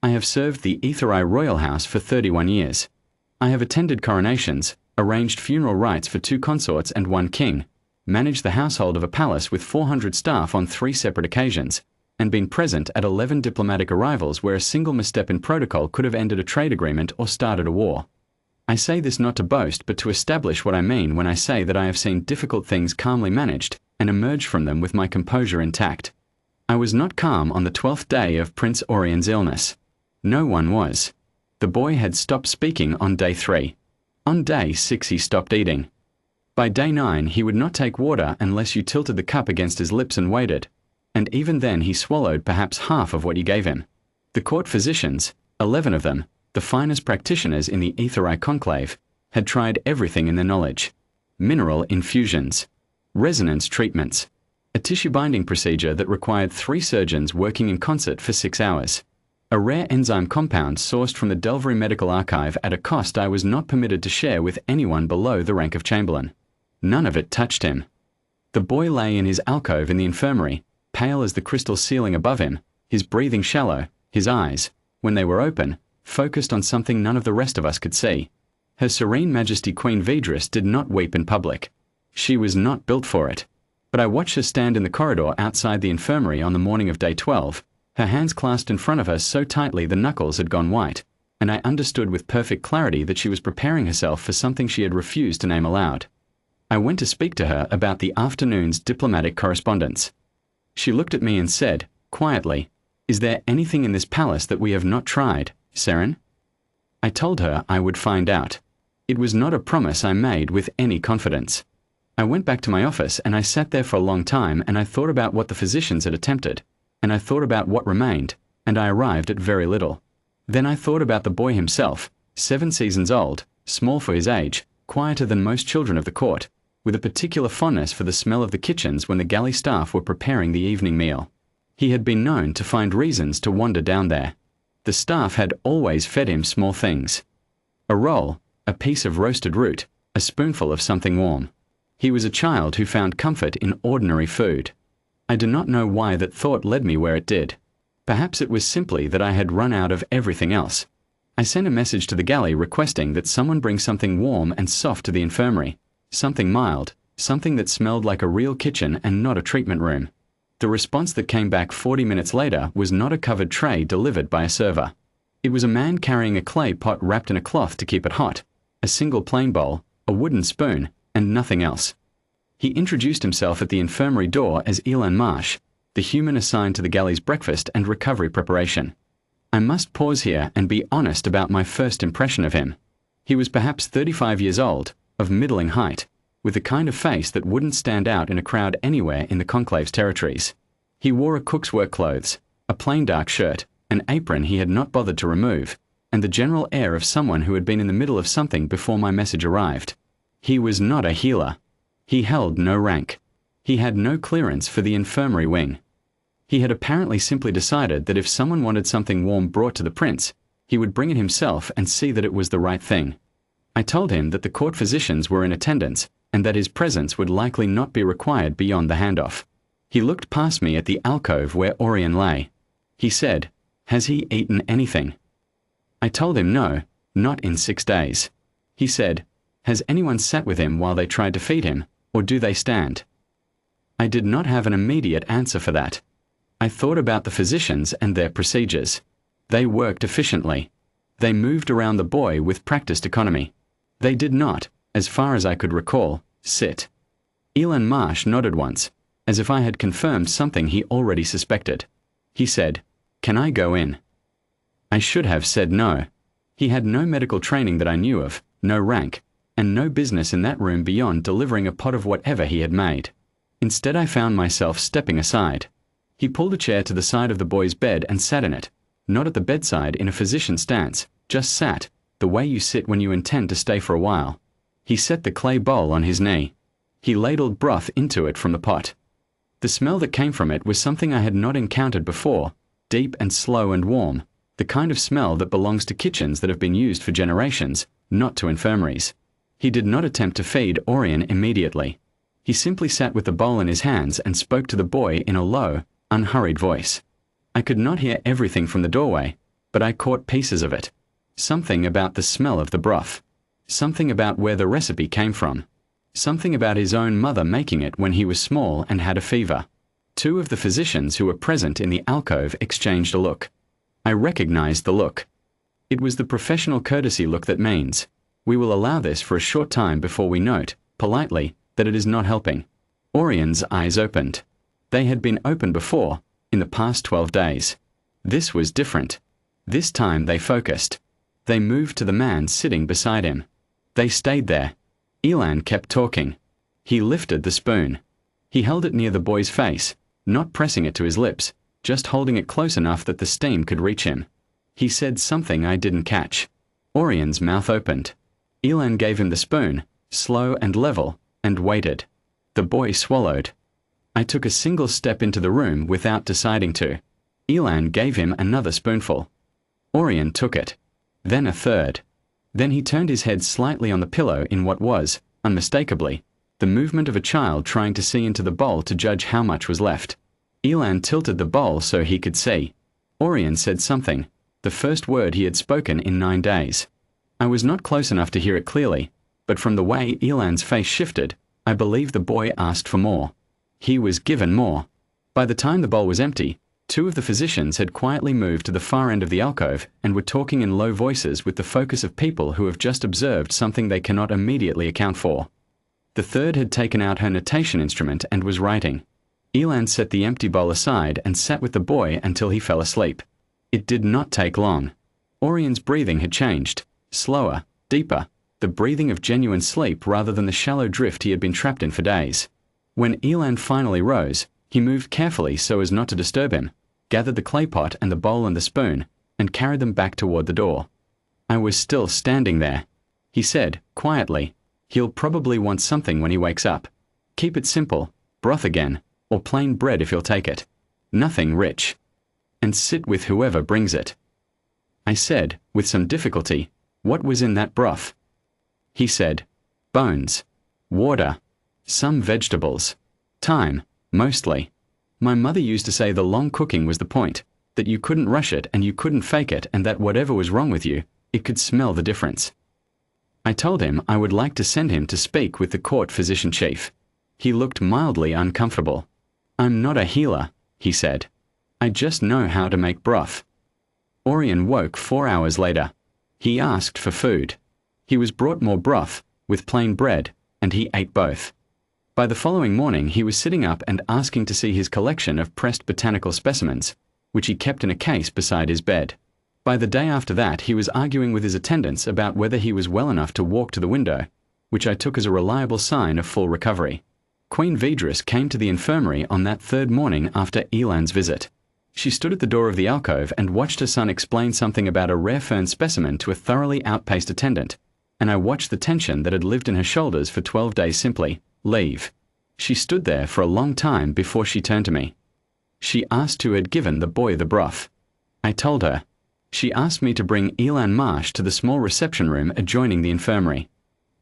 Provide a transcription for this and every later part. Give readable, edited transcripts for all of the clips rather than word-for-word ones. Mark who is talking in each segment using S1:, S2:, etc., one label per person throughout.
S1: I have served the Aethori royal house for 31 years. I have attended coronations, arranged funeral rites for 2 consorts and 1 king, managed the household of a palace with 400 staff on 3 separate occasions, and been present at 11 diplomatic arrivals where a single misstep in protocol could have ended a trade agreement or started a war. I say this not to boast but to establish what I mean when I say that I have seen difficult things calmly managed and emerged from them with my composure intact. I was not calm on the 12th day of Prince Orion's illness. No one was. The boy had stopped speaking on day 3. On day 6 he stopped eating. By day 9 he would not take water unless you tilted the cup against his lips and waited, and even then he swallowed perhaps half of what you gave him. The court physicians, 11 of them, the finest practitioners in the Aethori conclave, had tried everything in their knowledge. Mineral infusions, resonance treatments, a tissue binding procedure that required 3 surgeons working in concert for 6 hours, a rare enzyme compound sourced from the Delvery Medical Archive at a cost I was not permitted to share with anyone below the rank of Chamberlain. None of it touched him. The boy lay in his alcove in the infirmary, pale as the crystal ceiling above him, his breathing shallow, his eyes, when they were open, focused on something none of the rest of us could see. Her Serene Majesty Queen Vidris did not weep in public. She was not built for it. But I watched her stand in the corridor outside the infirmary on the morning of day 12, her hands clasped in front of her so tightly the knuckles had gone white, and I understood with perfect clarity that she was preparing herself for something she had refused to name aloud. I went to speak to her about the afternoon's diplomatic correspondence. She looked at me and said, quietly, "Is there anything in this palace that we have not tried, Seren?" I told her I would find out. It was not a promise I made with any confidence. I went back to my office and I sat there for a long time and I thought about what the physicians had attempted, and I thought about what remained, and I arrived at very little. Then I thought about the boy himself, 7 seasons old, small for his age, quieter than most children of the court, with a particular fondness for the smell of the kitchens when the galley staff were preparing the evening meal. He had been known to find reasons to wander down there. The staff had always fed him small things. A roll, a piece of roasted root, a spoonful of something warm. He was a child who found comfort in ordinary food. I do not know why that thought led me where it did. Perhaps it was simply that I had run out of everything else. I sent a message to the galley requesting that someone bring something warm and soft to the infirmary, something mild, something that smelled like a real kitchen and not a treatment room. The response that came back 40 minutes later was not a covered tray delivered by a server. It was a man carrying a clay pot wrapped in a cloth to keep it hot, a single plain bowl, a wooden spoon, and nothing else. He introduced himself at the infirmary door as Elan Marsh, the human assigned to the galley's breakfast and recovery preparation. I must pause here and be honest about my first impression of him. He was perhaps 35 years old, of middling height, with the kind of face that wouldn't stand out in a crowd anywhere in the conclave's territories. He wore a cook's work clothes, a plain dark shirt, an apron he had not bothered to remove, and the general air of someone who had been in the middle of something before my message arrived. He was not a healer. He held no rank. He had no clearance for the infirmary wing. He had apparently simply decided that if someone wanted something warm brought to the prince, he would bring it himself and see that it was the right thing. I told him that the court physicians were in attendance and that his presence would likely not be required beyond the handoff. He looked past me at the alcove where Orion lay. He said, "Has he eaten anything?" I told him no, not in 6 days. He said, "Has anyone sat with him while they tried to feed him, or do they stand?" I did not have an immediate answer for that. I thought about the physicians and their procedures. They worked efficiently. They moved around the boy with practiced economy. They did not, as far as I could recall, sit. Elan Marsh nodded once, as if I had confirmed something he already suspected. He said, "Can I go in?" I should have said no. He had no medical training that I knew of, no rank, and no business in that room beyond delivering a pot of whatever he had made. Instead, I found myself stepping aside. He pulled a chair to the side of the boy's bed and sat in it, not at the bedside in a physician's stance, just sat, the way you sit when you intend to stay for a while. He set the clay bowl on his knee. He ladled broth into it from the pot. The smell that came from it was something I had not encountered before, deep and slow and warm, the kind of smell that belongs to kitchens that have been used for generations, not to infirmaries. He did not attempt to feed Orion immediately. He simply sat with the bowl in his hands and spoke to the boy in a low, unhurried voice. I could not hear everything from the doorway, but I caught pieces of it. Something about the smell of the broth. Something about where the recipe came from. Something about his own mother making it when he was small and had a fever. Two of the physicians who were present in the alcove exchanged a look. I recognized the look. It was the professional courtesy look that means, we will allow this for a short time before we note, politely, that it is not helping. Orion's eyes opened. They had been open before, in the past 12 days. This was different. This time they focused. They moved to the man sitting beside him. They stayed there. Elan kept talking. He lifted the spoon. He held it near the boy's face, not pressing it to his lips, just holding it close enough that the steam could reach him. He said something I didn't catch. Orion's mouth opened. Elan gave him the spoon, slow and level, and waited. The boy swallowed. I took a single step into the room without deciding to. Elan gave him another spoonful. Orion took it. Then a third. Then he turned his head slightly on the pillow in what was, unmistakably, the movement of a child trying to see into the bowl to judge how much was left. Elan tilted the bowl so he could see. Orion said something, the first word he had spoken in 9 days. I was not close enough to hear it clearly, but from the way Elan's face shifted, I believe the boy asked for more. He was given more. By the time the bowl was empty, 2 of the physicians had quietly moved to the far end of the alcove and were talking in low voices with the focus of people who have just observed something they cannot immediately account for. The third had taken out her notation instrument and was writing. Elan set the empty bowl aside and sat with the boy until he fell asleep. It did not take long. Orion's breathing had changed, slower, deeper, the breathing of genuine sleep rather than the shallow drift he had been trapped in for days. When Elan finally rose, he moved carefully so as not to disturb him, gathered the clay pot and the bowl and the spoon, and carried them back toward the door. I was still standing there. He said, quietly, he'll probably want something when he wakes up. Keep it simple, broth again, or plain bread if he'll take it. Nothing rich. And sit with whoever brings it. I said, with some difficulty, what was in that broth? He said, bones, water, some vegetables, thyme, mostly. My mother used to say the long cooking was the point, that you couldn't rush it and you couldn't fake it and that whatever was wrong with you, it could smell the difference. I told him I would like to send him to speak with the court physician chief. He looked mildly uncomfortable. I'm not a healer, he said. I just know how to make broth. Orion woke 4 hours later. He asked for food. He was brought more broth, with plain bread, and he ate both. By the following morning he was sitting up and asking to see his collection of pressed botanical specimens, which he kept in a case beside his bed. By the day after that he was arguing with his attendants about whether he was well enough to walk to the window, which I took as a reliable sign of full recovery. Queen Vedris came to the infirmary on that 3rd morning after Elan's visit. She stood at the door of the alcove and watched her son explain something about a rare fern specimen to a thoroughly outpaced attendant, and I watched the tension that had lived in her shoulders for 12 days simply leave. She stood there for a long time before she turned to me. She asked who had given the boy the broth. I told her. She asked me to bring Elan Marsh to the small reception room adjoining the infirmary.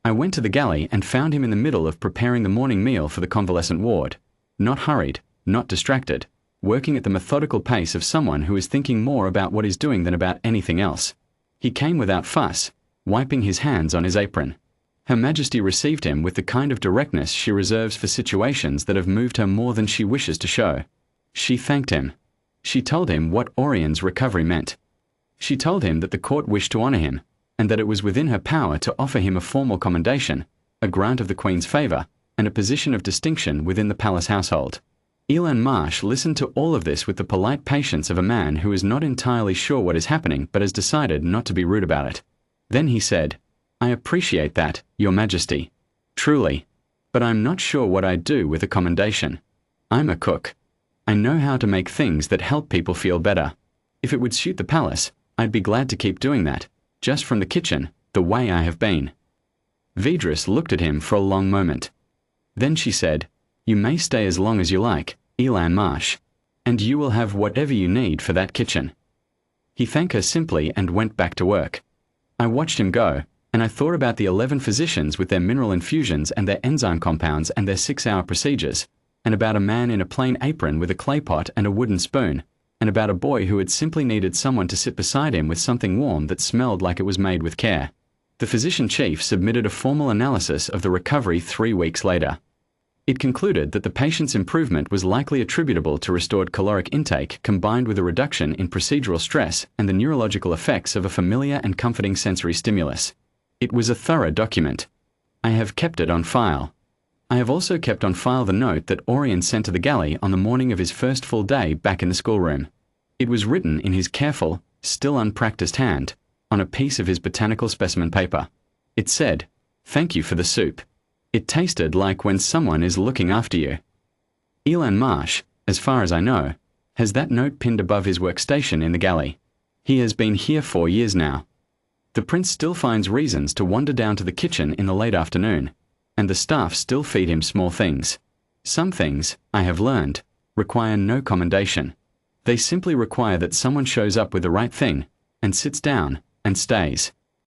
S1: I went to the galley and found him in the middle of preparing the morning meal for the convalescent ward, not hurried, not distracted, working at the methodical pace of someone who is thinking more about what he's doing than about anything else. He came without fuss, wiping his hands on his apron. Her Majesty received him with the kind of directness she reserves for situations that have moved her more than she wishes to show. She thanked him. She told him what Orion's recovery meant. She told him that the court wished to honor him, and that it was within her power to offer him a formal commendation, a grant of the Queen's favor, and a position of distinction within the palace household. Elan Marsh listened to all of this with the polite patience of a man who is not entirely sure what is happening but has decided not to be rude about it. Then he said, I appreciate that, Your Majesty. Truly. But I'm not sure what I'd do with a commendation. I'm a cook. I know how to make things that help people feel better. If it would suit the palace, I'd be glad to keep doing that, just from the kitchen, the way I have been. Vedris looked at him for a long moment. Then she said, You may stay as long as you like, Elan Marsh, and you will have whatever you need for that kitchen. He thanked her simply and went back to work. I watched him go, and I thought about the 11 physicians with their mineral infusions and their enzyme compounds and their 6-hour procedures, and about a man in a plain apron with a clay pot and a wooden spoon, and about a boy who had simply needed someone to sit beside him with something warm that smelled like it was made with care. The physician-chief submitted a formal analysis of the recovery 3 weeks later. It concluded that the patient's improvement was likely attributable to restored caloric intake combined with a reduction in procedural stress and the neurological effects of a familiar and comforting sensory stimulus. It was a thorough document. I have kept it on file. I have also kept on file the note that Orion sent to the galley on the morning of his first full day back in the schoolroom. It was written in his careful, still unpracticed hand, on a piece of his botanical specimen paper. It said, "Thank you for the soup. It tasted like when someone is looking after you." Elan Marsh, as far as I know, has that note pinned above his workstation in the galley. He has been here 4 years now. The prince still finds reasons to wander down to the kitchen in the late afternoon, and the staff still feed him small things. Some things, I have learned, require no commendation. They simply require that someone shows up with the right thing, and sits down, and stays.